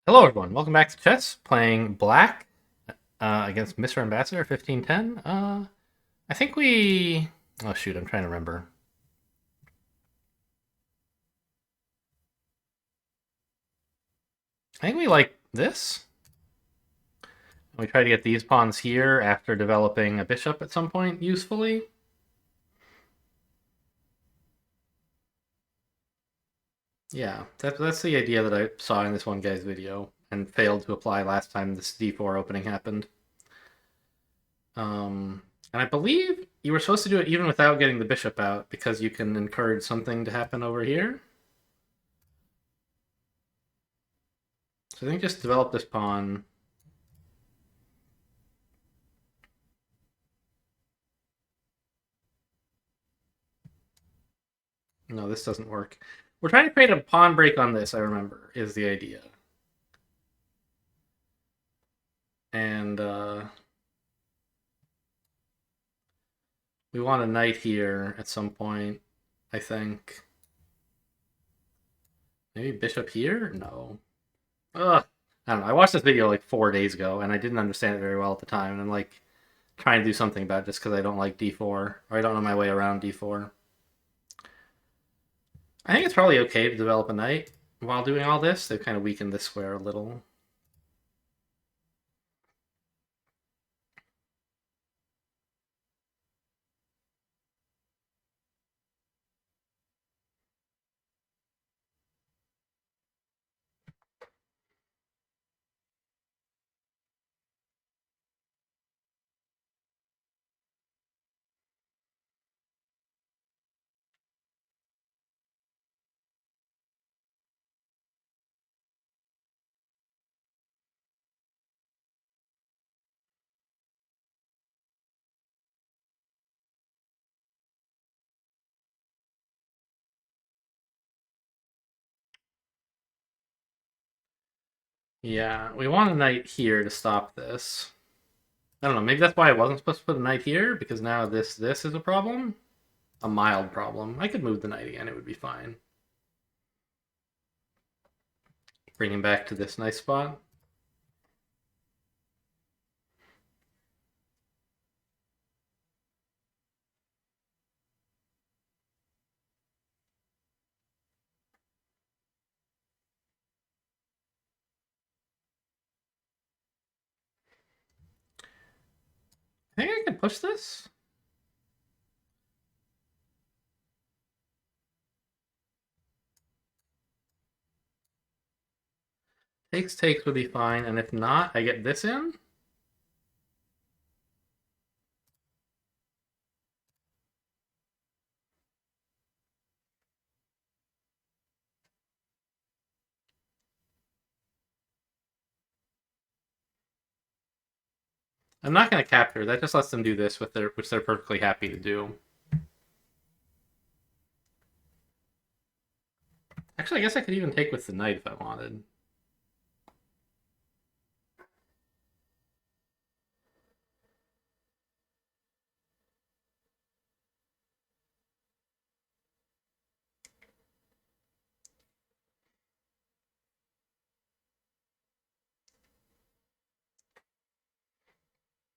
Hello, everyone. Welcome back to chess. Playing black against Mr. Ambassador 1510. I think we. Oh shoot, I'm trying to remember. I think we like this. We try to get these pawns here after developing a bishop at some point usefully. Yeah, that's the idea that I saw in this one guy's video and failed to apply last time this d4 opening happened. And I believe you were supposed to do it even without getting the bishop out because you can encourage something to happen over here. So I think just develop this pawn. No, this doesn't work. We're trying to create a pawn break on this, I remember, is the idea. And we want a knight here at some point, I think. Maybe bishop here? No. Ugh. I don't know. I watched this video like 4 days ago, and I didn't understand it very well at the time, and I'm like trying to do something about it just because I don't like d4, or I don't know my way around d4. I think it's probably okay to develop a knight while doing all this. They've kind of weakened this square a little. Yeah, we want a knight here to stop this. I don't know, maybe that's why I wasn't supposed to put a knight here, because now this is a problem. A mild problem. I could move the knight again, it would be fine. Bring him back to this nice spot. I think I can push this. Takes would be fine, and if not, I get this in. I'm not going to capture. That just lets them do this with which they're perfectly happy to do. Actually, I guess I could even take with the knight if I wanted.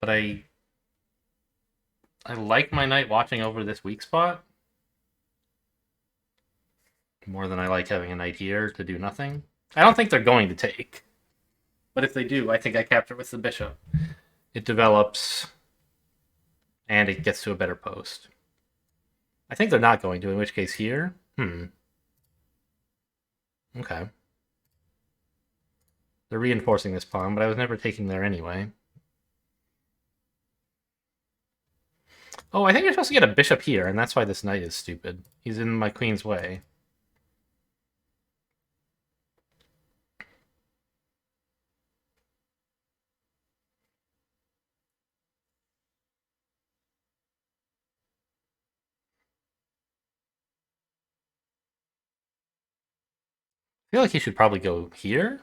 But I like my knight watching over this weak spot more than I like having a knight here to do nothing. I don't think they're going to take. But if they do, I think I capture with the bishop. It develops, and it gets to a better post. I think they're not going to, in which case here. Okay. They're reinforcing this pawn, but I was never taking there anyway. Oh, I think you're supposed to get a bishop here, and that's why this knight is stupid. He's in my queen's way. I feel like he should probably go here.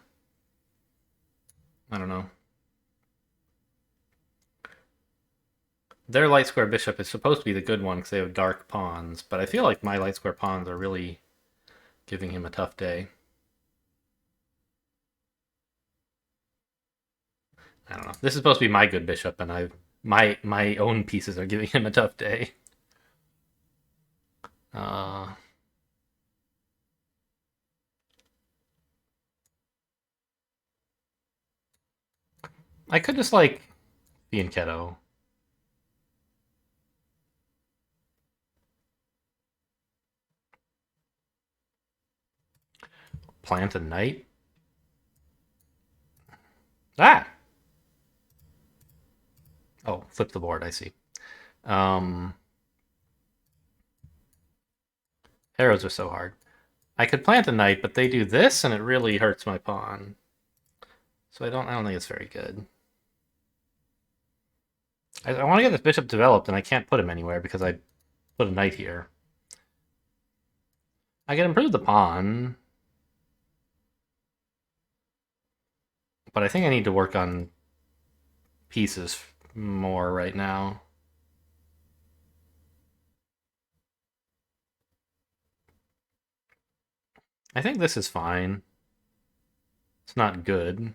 I don't know. Their light square bishop is supposed to be the good one because they have dark pawns, but I feel like my light square pawns are really giving him a tough day. I don't know. This is supposed to be my good bishop, and my own pieces are giving him a tough day. Uh, I could just like be in Keto. Plant a knight. Ah! Oh, flip the board, I see. Um, arrows are so hard. I could plant a knight, but they do this, and it really hurts my pawn. So I don't think it's very good. I want to get this bishop developed, and I can't put him anywhere because I put a knight here. I can improve the pawn, but I think I need to work on pieces more right now. I think this is fine. It's not good.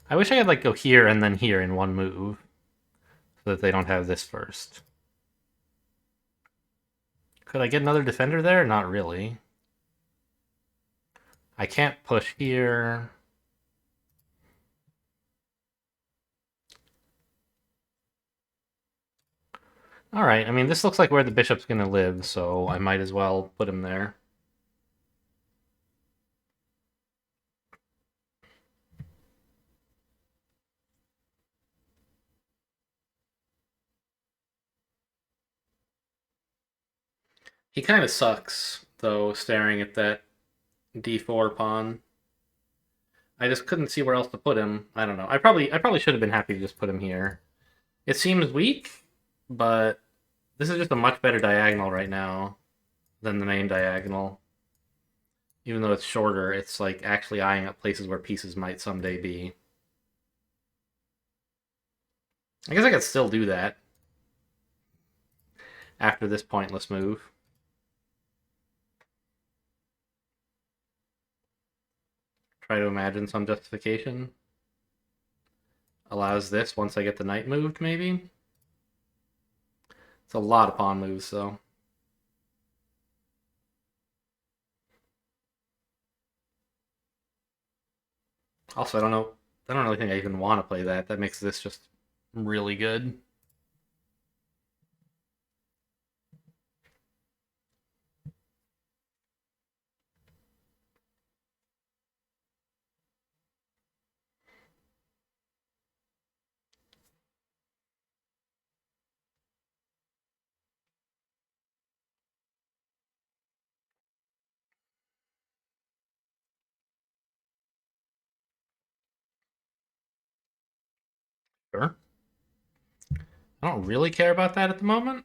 I wish I could like go here and then here in one move, so that they don't have this first. Could I get another defender there? Not really. I can't push here. All right, I mean, this looks like where the bishop's going to live, so I might as well put him there. He kind of sucks, though, staring at that d4 pawn. I just couldn't see where else to put him. I don't know. I probably should have been happy to just put him here. It seems weak, but this is just a much better diagonal right now than the main diagonal. Even though it's shorter, it's like actually eyeing up places where pieces might someday be. I guess I could still do that after this pointless move. Try to imagine some justification. Allows this once I get the knight moved, maybe? It's a lot of pawn moves, though. Also, I don't know. I don't really think I even want to play that. That makes this just really good. Sure. I don't really care about that at the moment.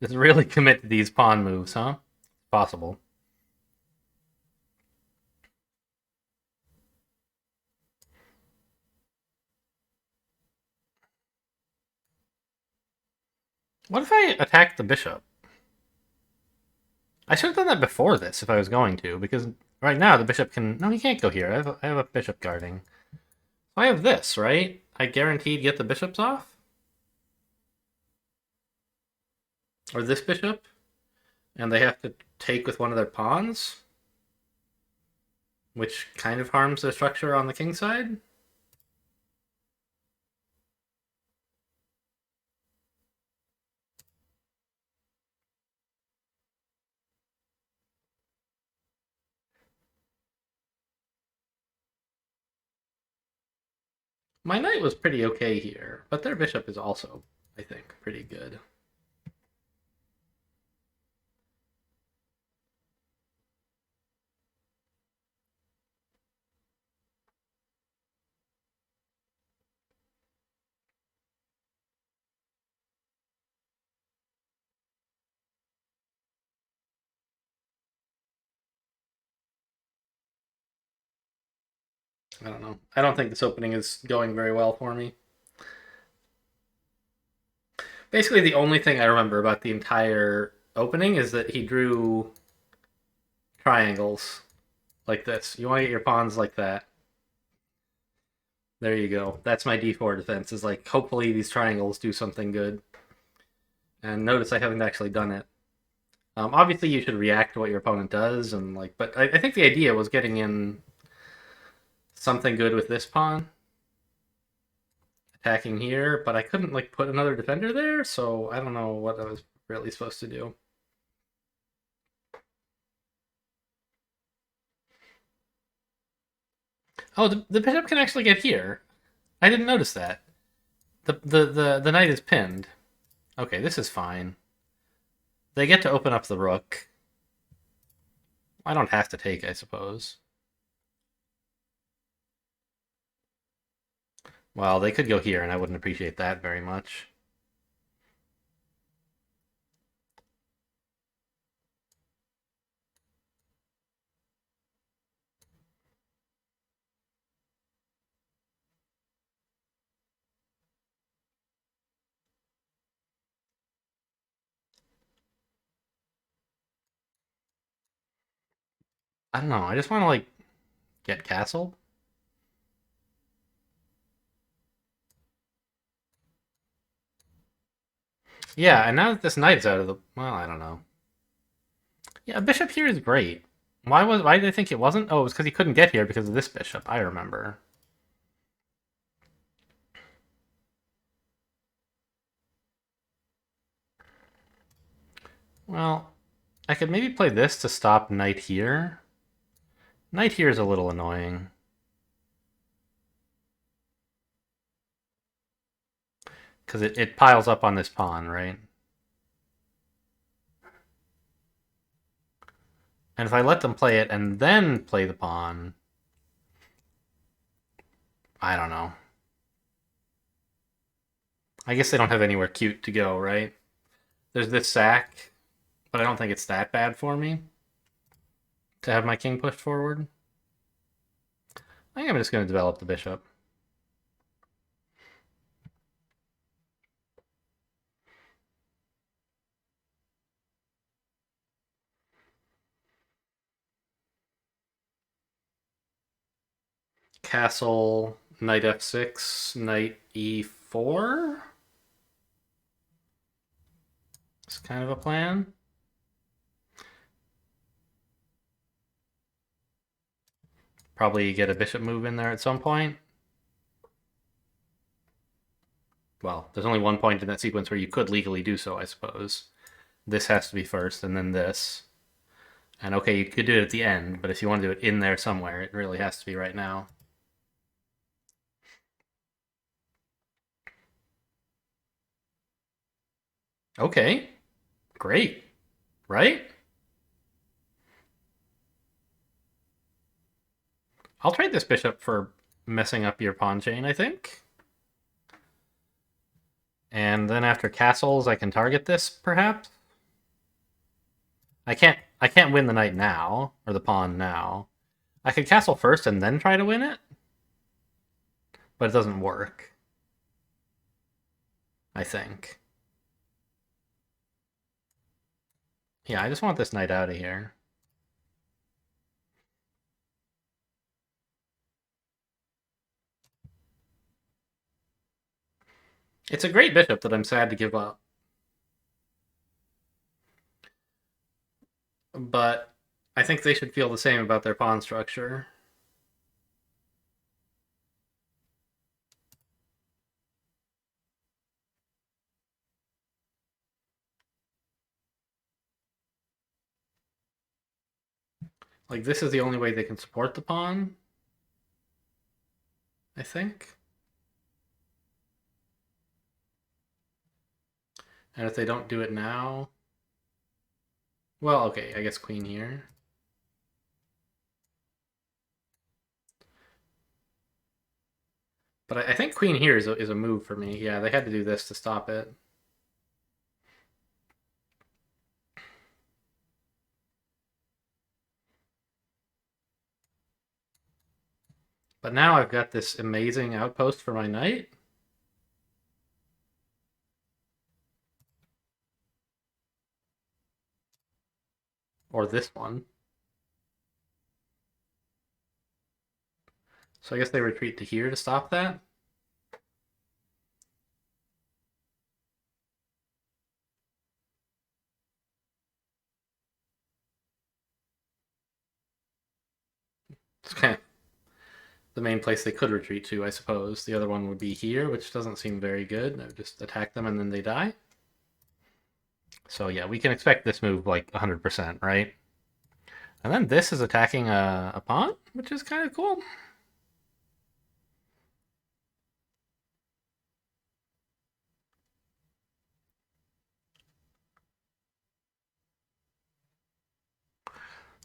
Just really commit to these pawn moves, huh? Possible. What if I attack the bishop? I should have done that before this if I was going to, because right now the bishop can... No, he can't go here. I have a bishop guarding. I have this, right? I guaranteed get the bishops off? Or this bishop? And they have to take with one of their pawns? Which kind of harms the structure on the king side? My knight was pretty okay here, but their bishop is also, I think, pretty good. I don't know. I don't think this opening is going very well for me. Basically, the only thing I remember about the entire opening is that he drew triangles like this. You want to get your pawns like that. There you go. That's my d4 defense. Is like hopefully these triangles do something good. And notice I haven't actually done it. Obviously, you should react to what your opponent does, and like, but I think the idea was getting in something good with this pawn, attacking here. But I couldn't like put another defender there, so I don't know what I was really supposed to do. Oh, the bishop can actually get here. I didn't notice that. The knight is pinned. Okay, this is fine. They get to open up the rook. I don't have to take, I suppose. Well, they could go here, and I wouldn't appreciate that very much. I don't know. I just want to like get castled. Yeah, and now that this knight is out of the well, I don't know. Yeah, a bishop here is great. Why did I think it wasn't? Oh, it was because he couldn't get here because of this bishop. I remember. Well, I could maybe play this to stop knight here. Knight here is a little annoying. Because it piles up on this pawn, right? And if I let them play it and then play the pawn, I don't know. I guess they don't have anywhere cute to go, right? There's this sack, but I don't think it's that bad for me to have my king pushed forward. I think I'm just going to develop the bishop. Castle, knight f6, knight e4. It's kind of a plan. Probably get a bishop move in there at some point. Well, there's only one point in that sequence where you could legally do so, I suppose. This has to be first, and then this. And okay, you could do it at the end, but if you want to do it in there somewhere, it really has to be right now. Okay, great, right? I'll trade this bishop for messing up your pawn chain, I think. And then after castles, I can target this, perhaps? I can't win the knight now, or the pawn now. I could castle first and then try to win it, but it doesn't work, I think. Yeah, I just want this knight out of here. It's a great bishop that I'm sad to give up. But I think they should feel the same about their pawn structure. Like, this is the only way they can support the pawn, I think. And if they don't do it now... Well, okay, I guess queen here. But I think queen here is a move for me. Yeah, they had to do this to stop it. But now I've got this amazing outpost for my knight. Or this one. So I guess they retreat to here to stop that. It's kind of the main place they could retreat to, I suppose. The other one would be here, which doesn't seem very good. I would just attack them and then they die. So yeah, we can expect this move like 100%, right? And then this is attacking a pawn, which is kind of cool.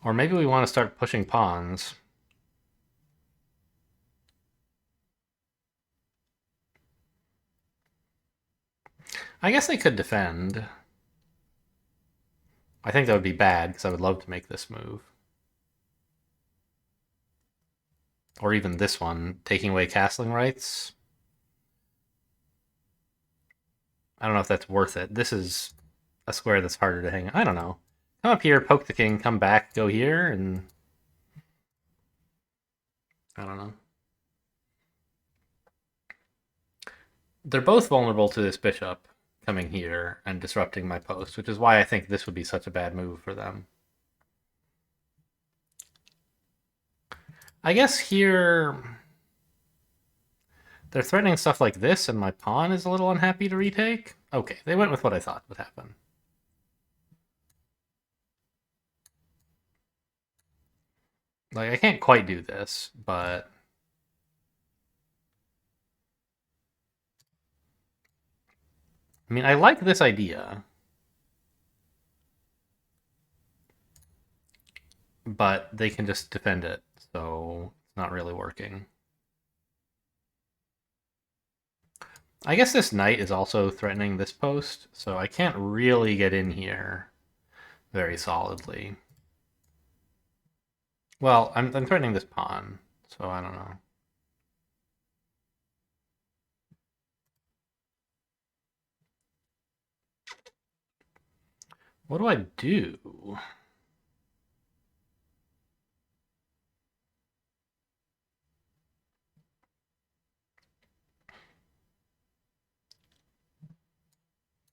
Or maybe we want to start pushing pawns. I guess they could defend. I think that would be bad because I would love to make this move. Or even this one, taking away castling rights. I don't know if that's worth it. This is a square that's harder to hang. I don't know. Come up here, poke the king, come back, go here, and I don't know. They're both vulnerable to this bishop coming here and disrupting my post, which is why I think this would be such a bad move for them. I guess here they're threatening stuff like this, and my pawn is a little unhappy to retake. Okay, they went with what I thought would happen. Like, I can't quite do this, but I mean, I like this idea, but they can just defend it, so it's not really working. I guess this knight is also threatening this post, so I can't really get in here very solidly. Well, I'm threatening this pawn, so I don't know. What do I do?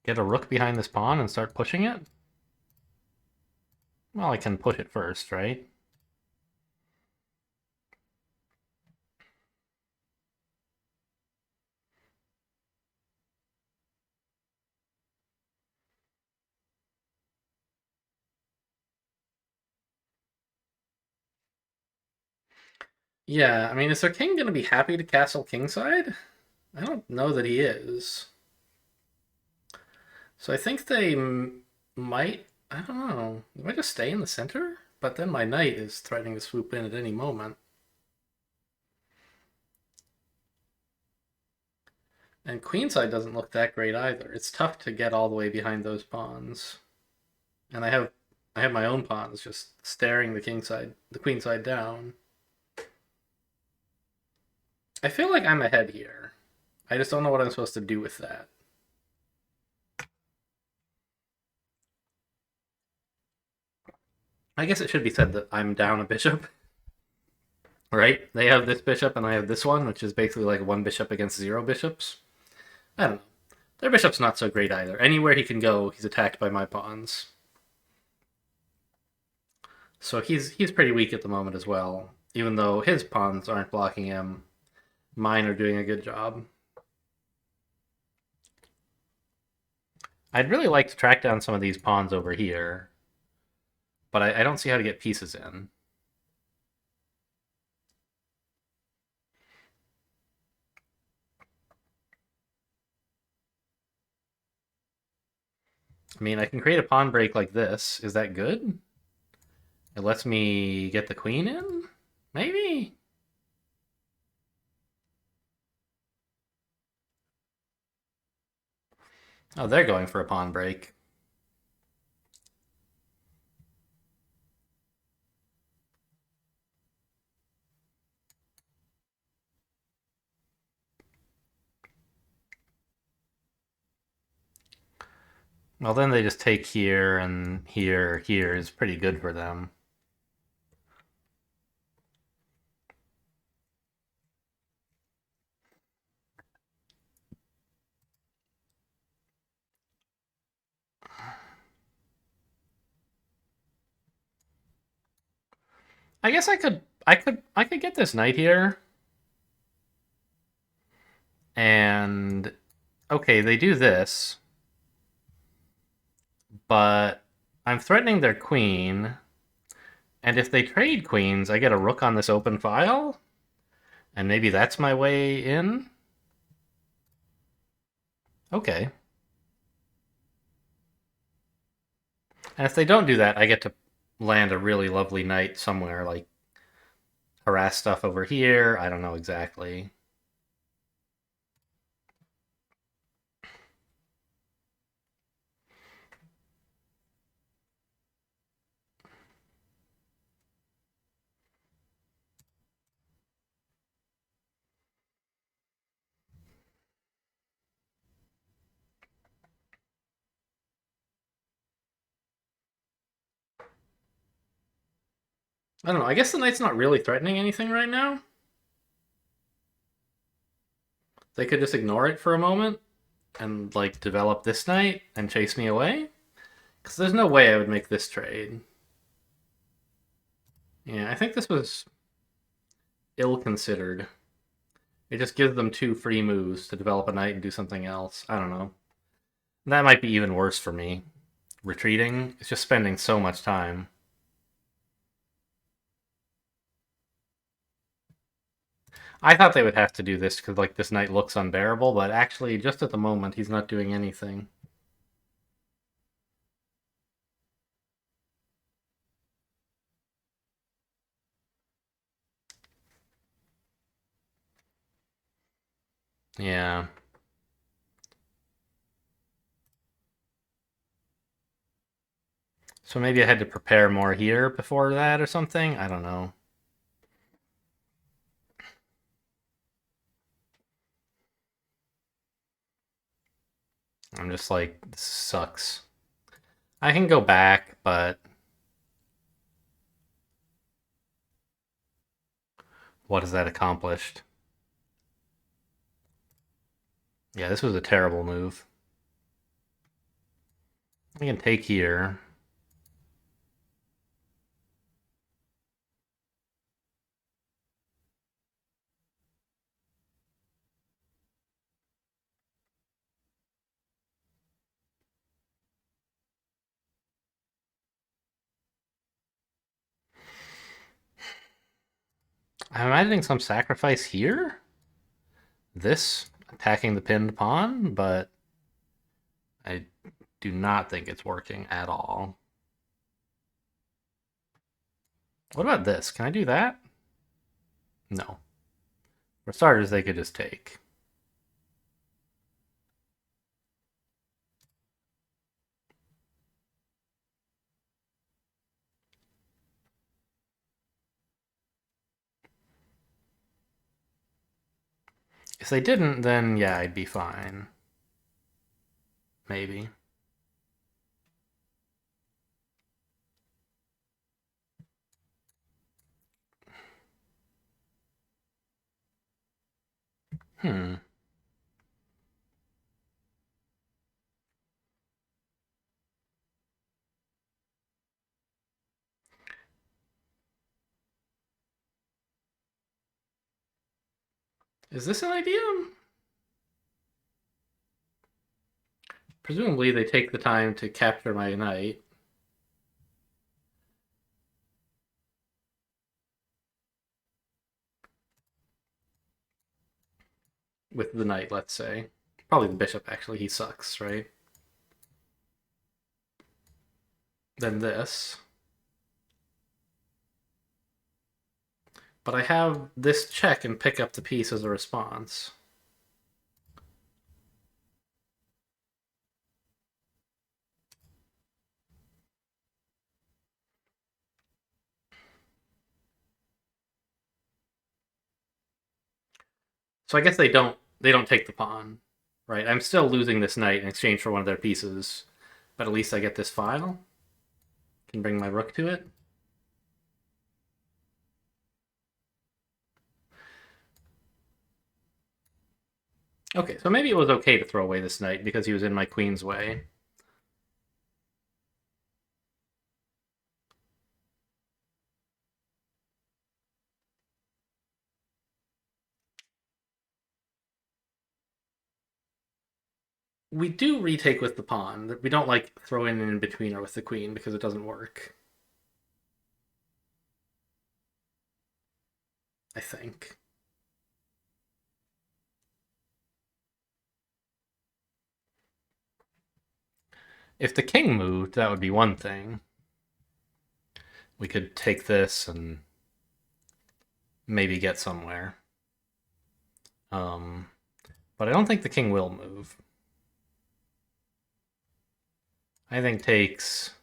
Get a rook behind this pawn and start pushing it? Well, I can push it first, right? Yeah, I mean, is their king going to be happy to castle kingside? I don't know that he is. So I think they might. I don't know. They might just stay in the center? But then my knight is threatening to swoop in at any moment. And queenside doesn't look that great either. It's tough to get all the way behind those pawns. And I have my own pawns just staring the queenside down. I feel like I'm ahead here. I just don't know what I'm supposed to do with that. I guess it should be said that I'm down a bishop, right? They have this bishop and I have this one, which is basically like one bishop against zero bishops. I don't know. Their bishop's not so great either. Anywhere he can go, he's attacked by my pawns. So he's pretty weak at the moment as well. Even though his pawns aren't blocking him, mine are doing a good job. I'd really like to track down some of these pawns over here, but I don't see how to get pieces in. I mean, I can create a pawn break like this. Is that good? It lets me get the queen in? Maybe? Oh, they're going for a pawn break. Well, then they just take here and here. Here is pretty good for them. I guess I could get this knight here. And okay, they do this, but I'm threatening their queen. And if they trade queens, I get a rook on this open file, and maybe that's my way in. Okay. And if they don't do that, I get to land a really lovely knight somewhere, like harass stuff over here. I don't know exactly. I don't know. I guess the knight's not really threatening anything right now. They could just ignore it for a moment and like develop this knight and chase me away. Because there's no way I would make this trade. Yeah, I think this was ill considered. It just gives them two free moves to develop a knight and do something else. I don't know. That might be even worse for me. Retreating is just spending so much time. I thought they would have to do this because like this knight looks unbearable, but actually just at the moment he's not doing anything. Yeah. So maybe I had to prepare more here before that or something. I don't know. I'm just like, this sucks. I can go back, but what has that accomplished? Yeah, this was a terrible move. I can take here. I'm imagining some sacrifice here? This attacking the pinned pawn, but I do not think it's working at all. What about this? Can I do that? No. For starters, they could just take. If they didn't, then yeah, I'd be fine. Maybe. Hmm. Is this an idea? Presumably they take the time to capture my knight. With the knight, let's say. Probably the bishop, actually. He sucks, right? Then this. But I have this check and pick up the piece as a response. So I guess they don't take the pawn, right? I'm still losing this knight in exchange for one of their pieces, But at least I get this file. Can bring my rook to it. Okay, so maybe it was okay to throw away this knight because he was in my queen's way. We do retake with the pawn. We don't like throw in between or with the queen because it doesn't work. I think. If the king moved, that would be one thing. We could take this and maybe get somewhere. But I don't think the king will move. I think takes,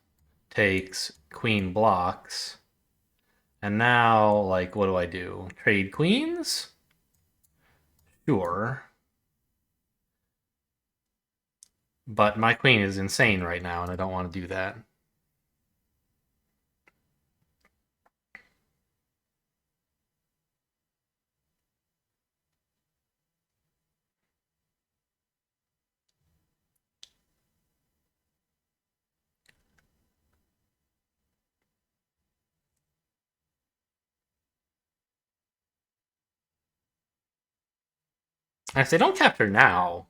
queen blocks. And now, like, what do I do? Trade queens? Sure. But my queen is insane right now, and I don't want to do that. And if they don't capture now,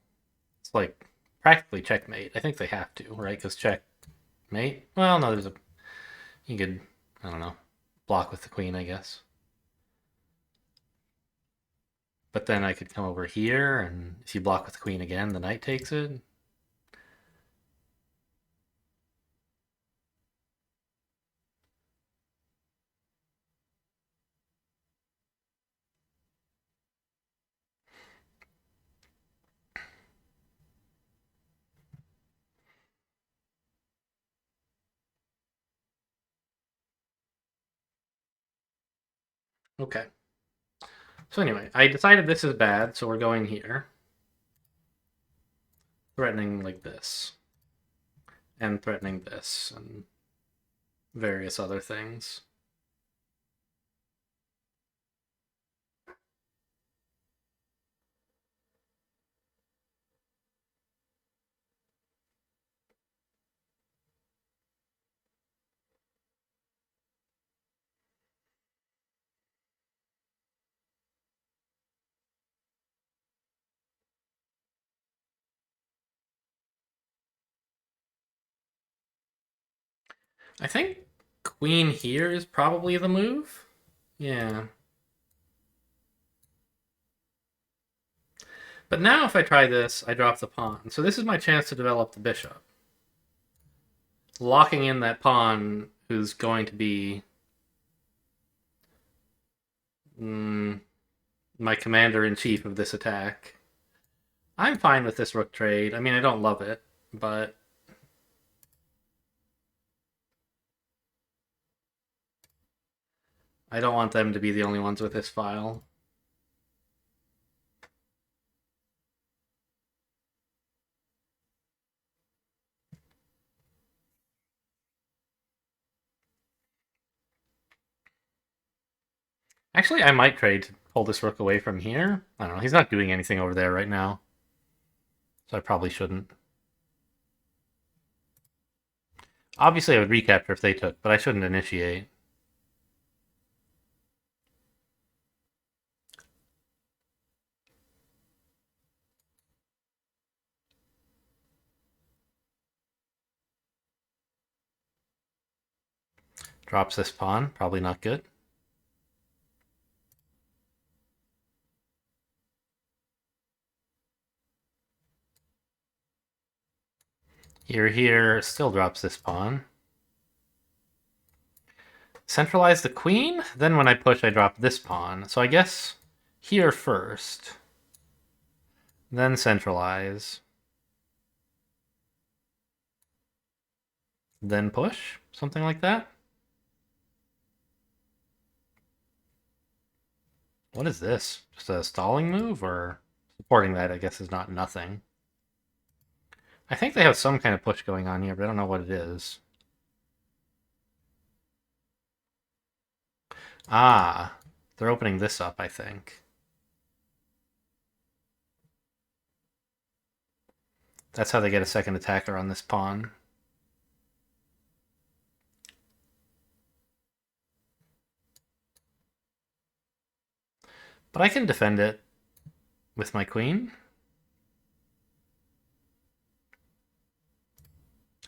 it's like practically checkmate. I think they have to, right? Because checkmate. Well, no, there's a. You could, I don't know, block with the queen, I guess. But then I could come over here, and if you block with the queen again, the knight takes it. Okay. So anyway, I decided this is bad, so we're going here. Threatening like this. And threatening this, and various other things. I think queen here is probably the move. Yeah. But now if I try this, I drop the pawn. So this is my chance to develop the bishop. Locking in that pawn who's going to be my commander-in-chief of this attack. I'm fine with this rook trade. I mean, I don't love it, but I don't want them to be the only ones with this file. Actually, I might trade to pull this rook away from here. I don't know. He's not doing anything over there right now. So I probably shouldn't. Obviously, I would recapture if they took, but I shouldn't initiate. Drops this pawn. Probably not good. Here, still drops this pawn. Centralize the queen, then when I push, I drop this pawn. So I guess here first, then centralize, then push, something like that. What is this? Just a stalling move, or supporting that, I guess, is not nothing. I think they have some kind of push going on here, but I don't know what it is. Ah, they're opening this up, I think. That's how they get a second attacker on this pawn. But I can defend it with my queen,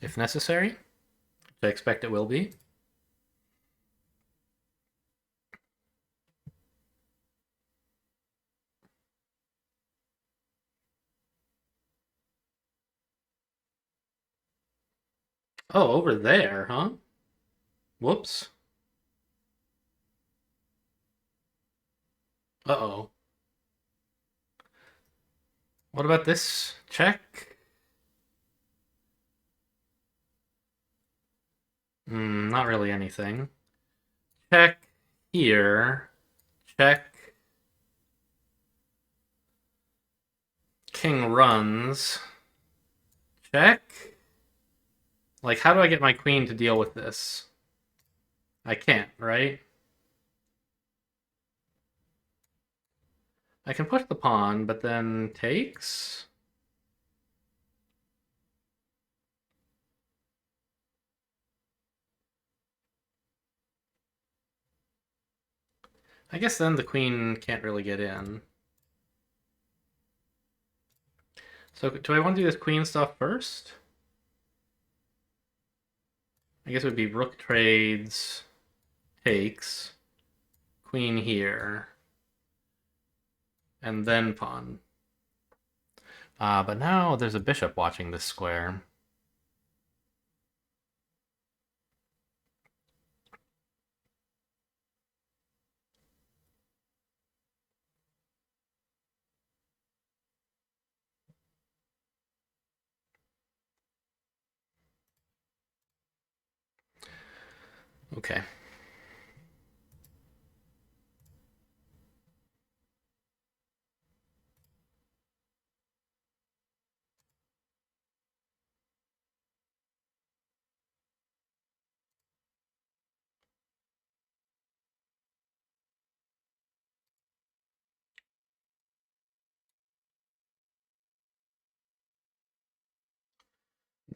if necessary, which I expect it will be. Oh, over there, huh? Whoops. Uh-oh. What about this? Check? Not really anything. Check here. Check. King runs. Check. Like, how do I get my queen to deal with this? I can't, right? I can push the pawn, but then takes? I guess then the queen can't really get in. So do I want to do this queen stuff first? I guess it would be rook trades, takes, queen here, and then pawn. But now there's a bishop watching this square. Okay.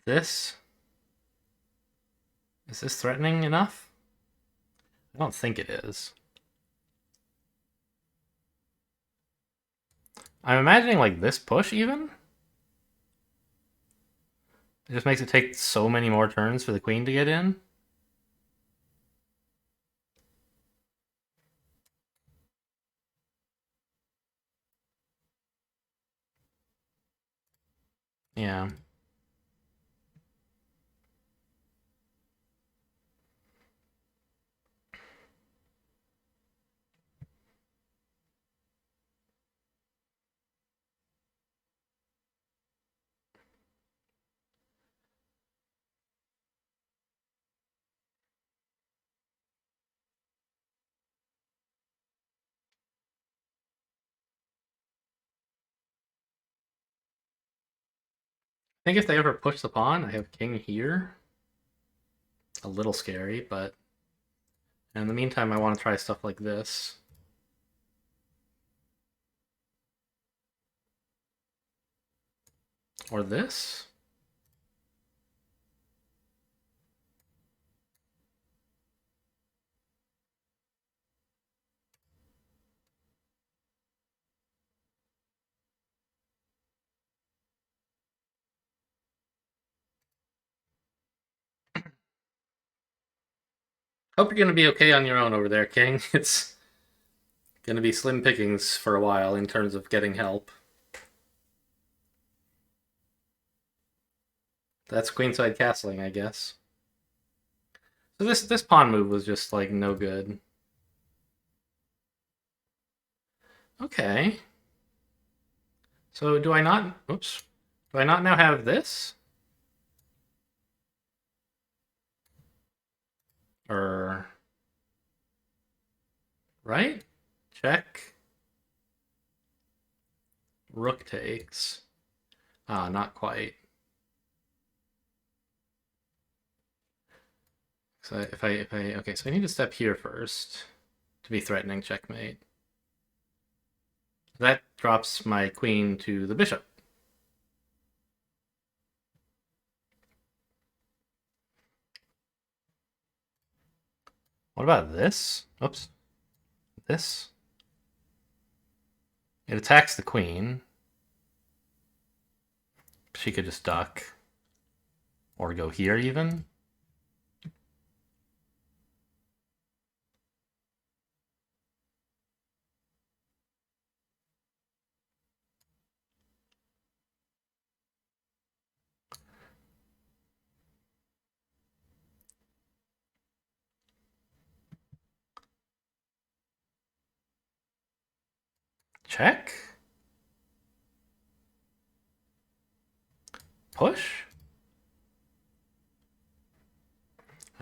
This? Is this threatening enough? I don't think it is. I'm imagining like this push even? It just makes it take so many more turns for the queen to get in. Yeah. I think if they ever push the pawn, I have king here. A little scary, but in the meantime, I want to try stuff like this. Or this? Hope you're going to be okay on your own over there, King. It's going to be slim pickings for a while in terms of getting help. That's queenside castling, I guess. So this pawn move was just like no good. Okay. So do I not? Oops. Do I not now have this? Or right? Check. Rook takes. Ah, not quite. So okay, so I need to step here first to be threatening checkmate. That drops my queen to the bishop. What about this? Oops. This? It attacks the queen. She could just duck. Or go here even. Check? Push?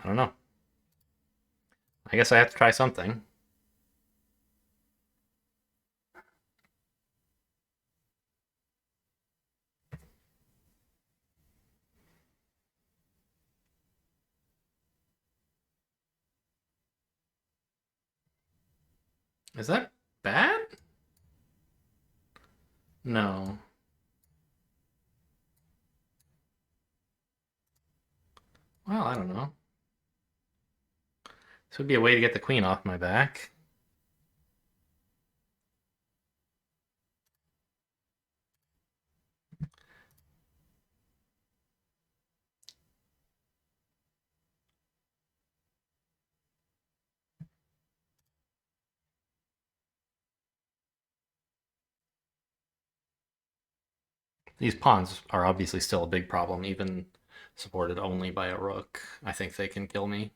I don't know. I guess I have to try something. Is that bad? No. Well, I don't know. This would be a way to get the queen off my back. These pawns are obviously still a big problem, even supported only by a rook. I think they can kill me.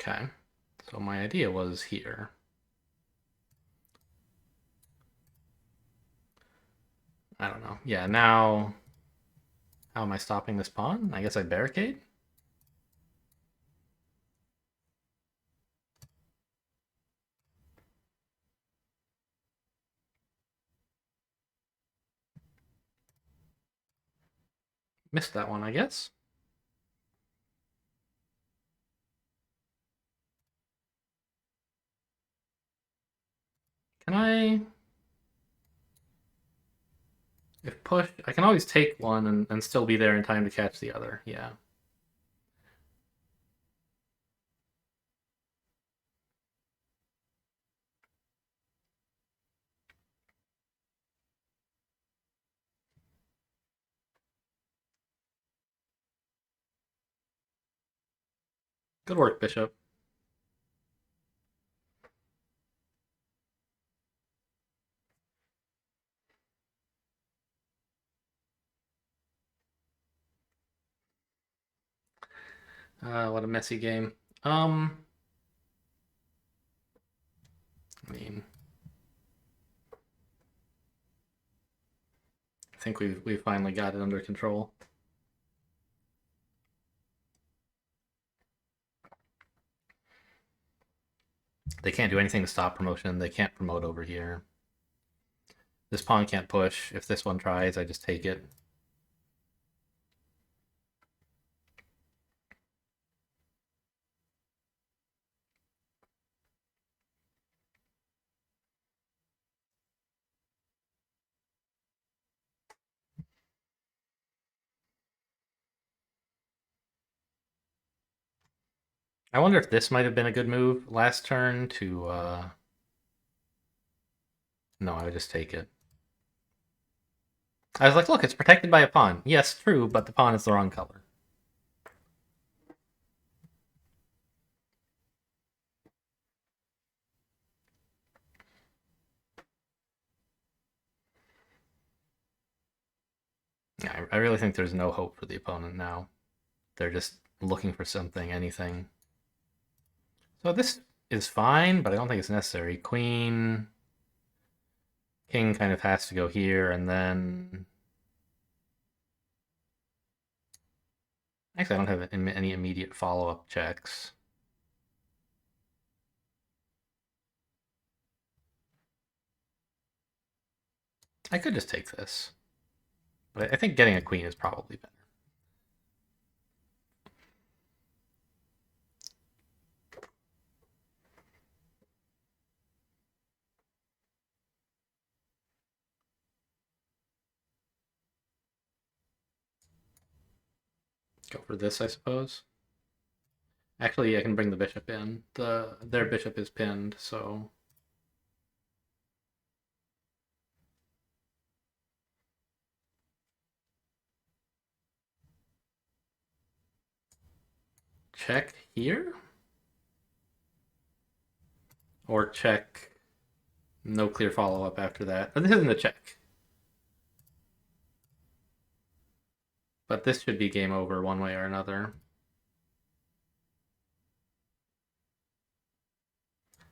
Okay. So my idea was here. I don't know. Yeah, now how am I stopping this pawn? I guess I barricade? Missed that one, I guess. Can I... If push... I can always take one and still be there in time to catch the other. Yeah. Good work, Bishop. What a messy game. I mean... I think we finally got it under control. They can't do anything to stop promotion. They can't promote over here. This pawn can't push. If this one tries, I just take it. I wonder if this might have been a good move last turn to... No, I would just take it. I was like, look, it's protected by a pawn. Yes, true, but the pawn is the wrong color. Yeah, I really think there's no hope for the opponent now. They're just looking for something, anything. So this is fine, but I don't think it's necessary. Queen... King kind of has to go here, and then... Actually, I don't have any immediate follow-up checks. I could just take this. But I think getting a queen is probably better. Go for this, I suppose. Actually, I can bring the bishop in. Their bishop is pinned, so... Check here? Or check... No clear follow-up after that. But this isn't a check. But this should be game over one way or another.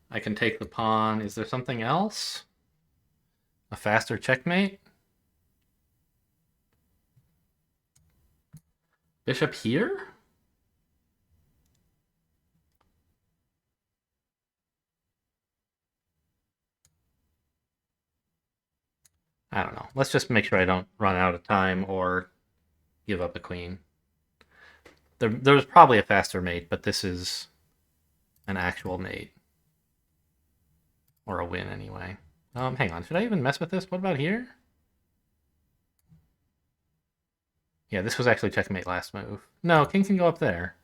I can take the pawn. Is there something else? A faster checkmate? Bishop here? I don't know. Let's just make sure I don't run out of time or give up a queen. There was probably a faster mate, but this is an actual mate. Or a win, anyway. Hang on. Should I even mess with this? What about here? Yeah, this was actually checkmate last move. No, king can go up there.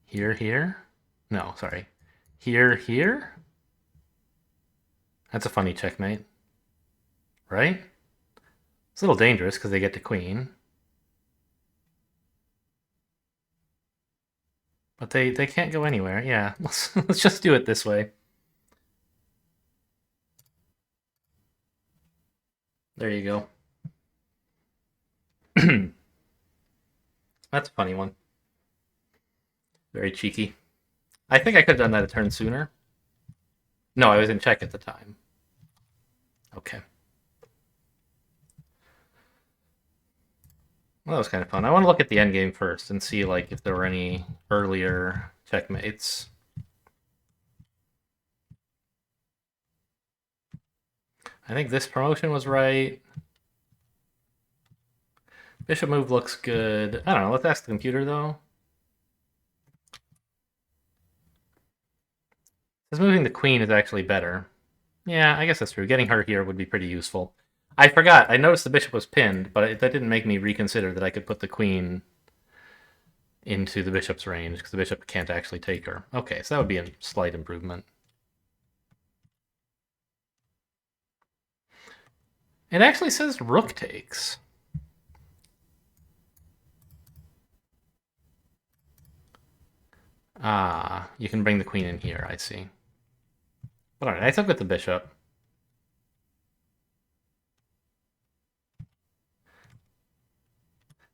Here, here? No, sorry. Here, here? That's a funny checkmate. Right? It's a little dangerous because they get to queen. But they can't go anywhere. Yeah, let's just do it this way. There you go. That's a funny one. Very cheeky. I think I could have done that a turn sooner. No, I was in check at the time. Okay. Well, that was kind of fun. I want to look at the endgame first and see like if there were any earlier checkmates. I think this promotion was right. Bishop move looks good. I don't know. Let's ask the computer, though. Because moving the queen is actually better. Yeah, I guess that's true. Getting her here would be pretty useful. I forgot. I noticed the bishop was pinned, but that didn't make me reconsider that I could put the queen into the bishop's range, because the bishop can't actually take her. Okay, so that would be a slight improvement. It actually says rook takes. Ah, you can bring the queen in here, I see. But alright, I took with the bishop.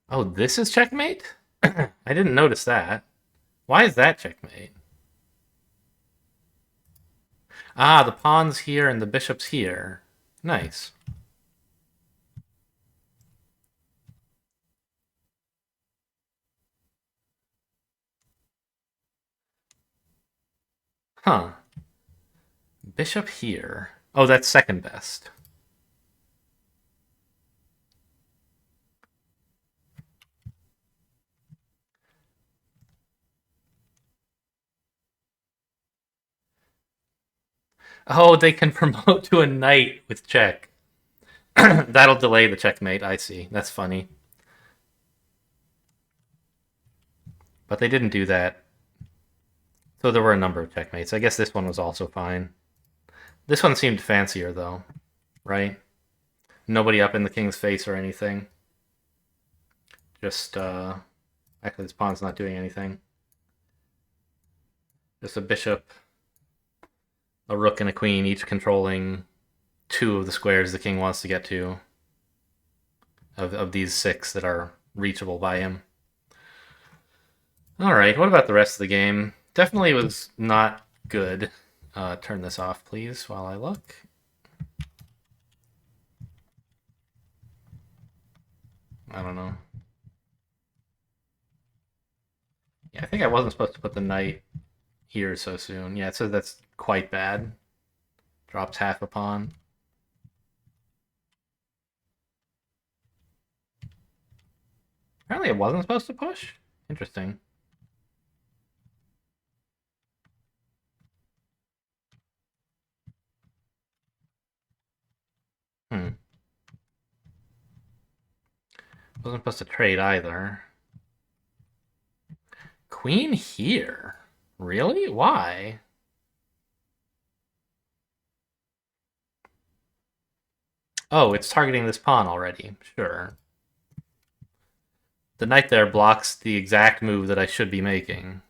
Oh, this is checkmate? I didn't notice that. Why is that checkmate? Ah, the pawn's here and the bishop's here. Nice. Huh. Bishop here. Oh, that's second best. Oh, they can promote to a knight with check. That'll delay the checkmate, I see. That's funny. But they didn't do that. So there were a number of checkmates. I guess this one was also fine. This one seemed fancier, though. Right? Nobody up in the king's face or anything. Just, actually, this pawn's not doing anything. Just a bishop, a rook, and a queen, each controlling two of the squares the king wants to get to. Of these six that are reachable by him. Alright, what about the rest of the game? Definitely was not good. Turn this off, please, while I look. I don't know. Yeah, think I wasn't supposed to put the knight here so soon. Yeah, it says that's quite bad. Drops half a pawn. Apparently it wasn't supposed to push. Interesting. Hmm. Wasn't supposed to trade either. Queen here? Really? Why? Oh, it's targeting this pawn already. Sure. The knight there blocks the exact move that I should be making.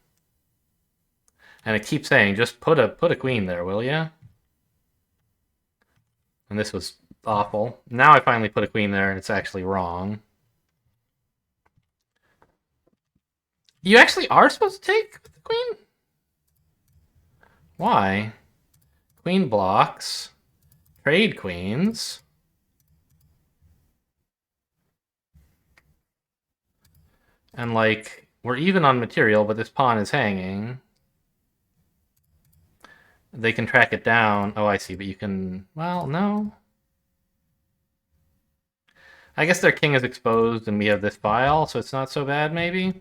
And it keeps saying, just put a queen there, will ya? And this was awful. Now I finally put a queen there and it's actually wrong. You actually are supposed to take the queen? Why? Queen blocks. Trade queens. And, like, we're even on material, but this pawn is hanging. They can track it down. Oh, I see, but you can... Well, no. I guess their king is exposed and we have this file, so it's not so bad, maybe?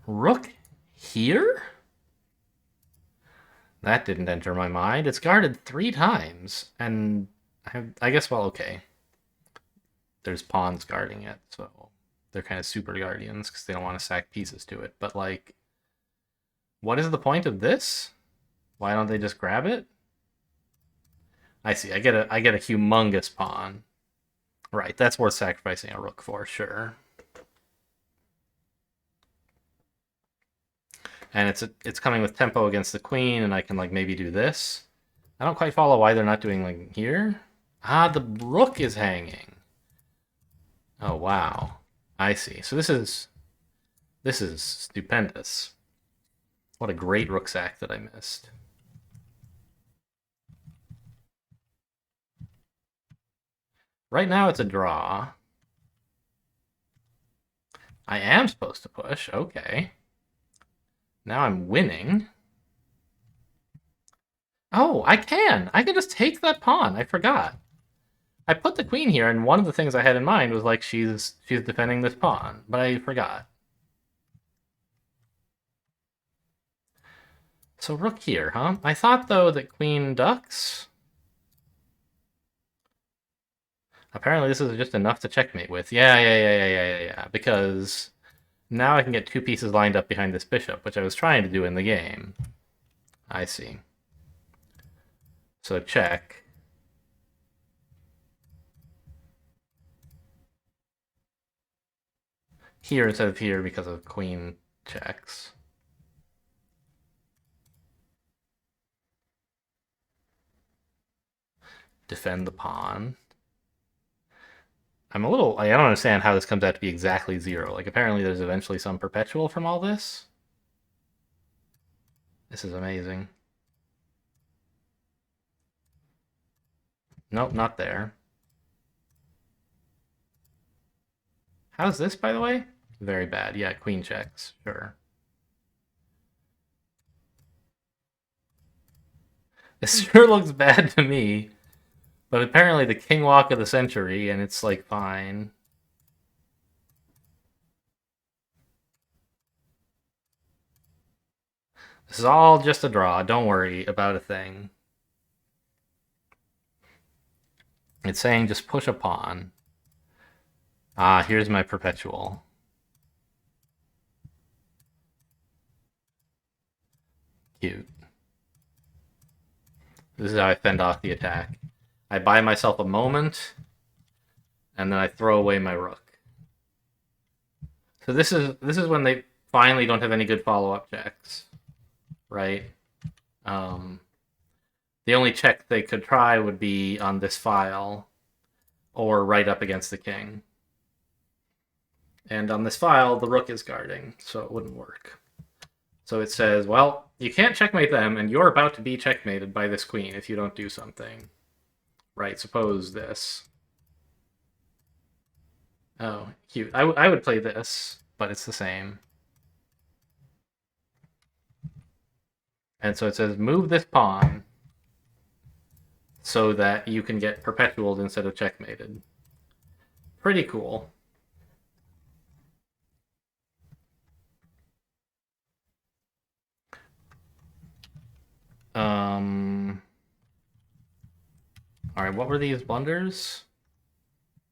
Rook here? That didn't enter my mind. It's guarded 3 times, and I guess, well, okay. There's pawns guarding it, so they're kind of super guardians because they don't want to sack pieces to it. But, like, what is the point of this? Why don't they just grab it? I see. I get a humongous pawn. Right, that's worth sacrificing a rook for, sure. And it's coming with tempo against the queen, and I can, like, maybe do this. I don't quite follow why they're not doing, like, here. Ah, the rook is hanging. Oh, wow. I see. So this is stupendous. What a great rook sack that I missed. Right now it's a draw. I am supposed to push. Okay. Now I'm winning. Oh, I can. I can just take that pawn. I forgot. I put the queen here, and one of the things I had in mind was, like, she's defending this pawn, but I forgot. So rook here, huh? I thought, though, that queen ducks. Apparently this is just enough to checkmate with. Yeah. Because now I can get 2 pieces lined up behind this bishop, which I was trying to do in the game. I see. So check. Here instead of here because of queen checks. Defend the pawn. I don't understand how this comes out to be exactly 0. Like, apparently there's eventually some perpetual from all this. This is amazing. Nope, not there. How's this, by the way? Very bad. Yeah, queen checks. Sure. This sure looks bad to me. But apparently the king walk of the century, and it's, like, fine. This is all just a draw. Don't worry about a thing. It's saying just push a pawn. Ah, here's my perpetual. Cute. This is how I fend off the attack. I buy myself a moment, and then I throw away my rook. So this is when they finally don't have any good follow-up checks, right? The only check they could try would be on this file, or right up against the king. And on this file, the rook is guarding, so it wouldn't work. So it says, well, you can't checkmate them, and you're about to be checkmated by this queen if you don't do something. Right, suppose this. Oh, cute. I would play this, but it's the same. And so it says move this pawn so that you can get perpetualed instead of checkmated. Pretty cool. All right, what were these blunders?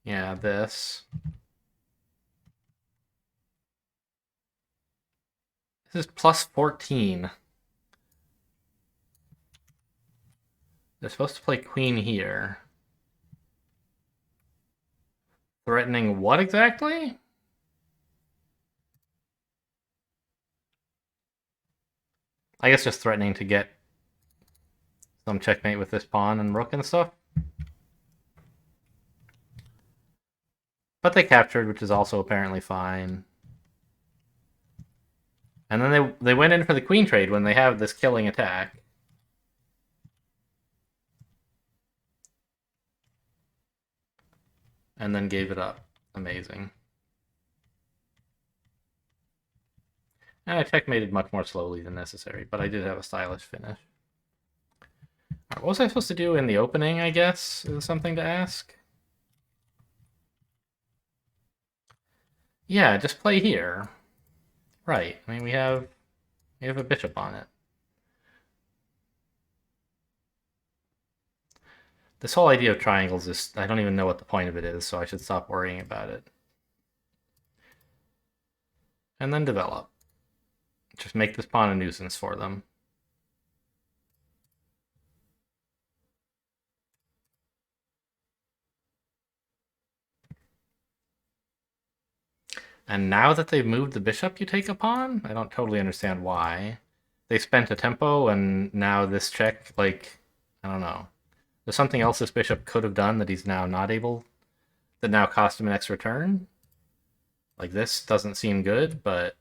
Yeah, this. This is plus 14. They're supposed to play queen here. Threatening what exactly? I guess just threatening to get some checkmate with this pawn and rook and stuff. But they captured, which is also apparently fine. And then they went in for the queen trade when they have this killing attack. And then gave it up. Amazing. And I checkmated much more slowly than necessary, but I did have a stylish finish. Right, what was I supposed to do in the opening, I guess, is something to ask? Yeah, just play here. Right. I mean, we have a bishop on it. This whole idea of triangles is, I don't even know what the point of it is, so I should stop worrying about it. And then develop. Just make this pawn a nuisance for them. And now that they've moved the bishop, you take a pawn? I don't totally understand why. They spent a tempo, and now this check, like, I don't know. There's something else this bishop could have done that he's now not able, that now cost him an extra turn. Like, this doesn't seem good, but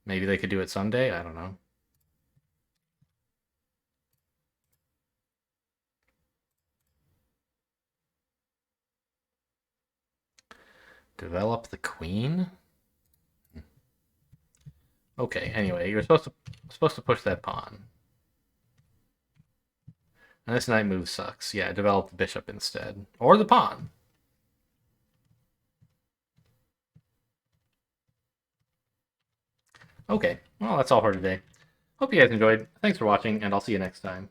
maybe they could do it someday. I don't know. Develop the queen? Okay, anyway, you're supposed to push that pawn. And this knight move sucks. Yeah, develop the bishop instead. Or the pawn. Okay, well, that's all for today. Hope you guys enjoyed. Thanks for watching, and I'll see you next time.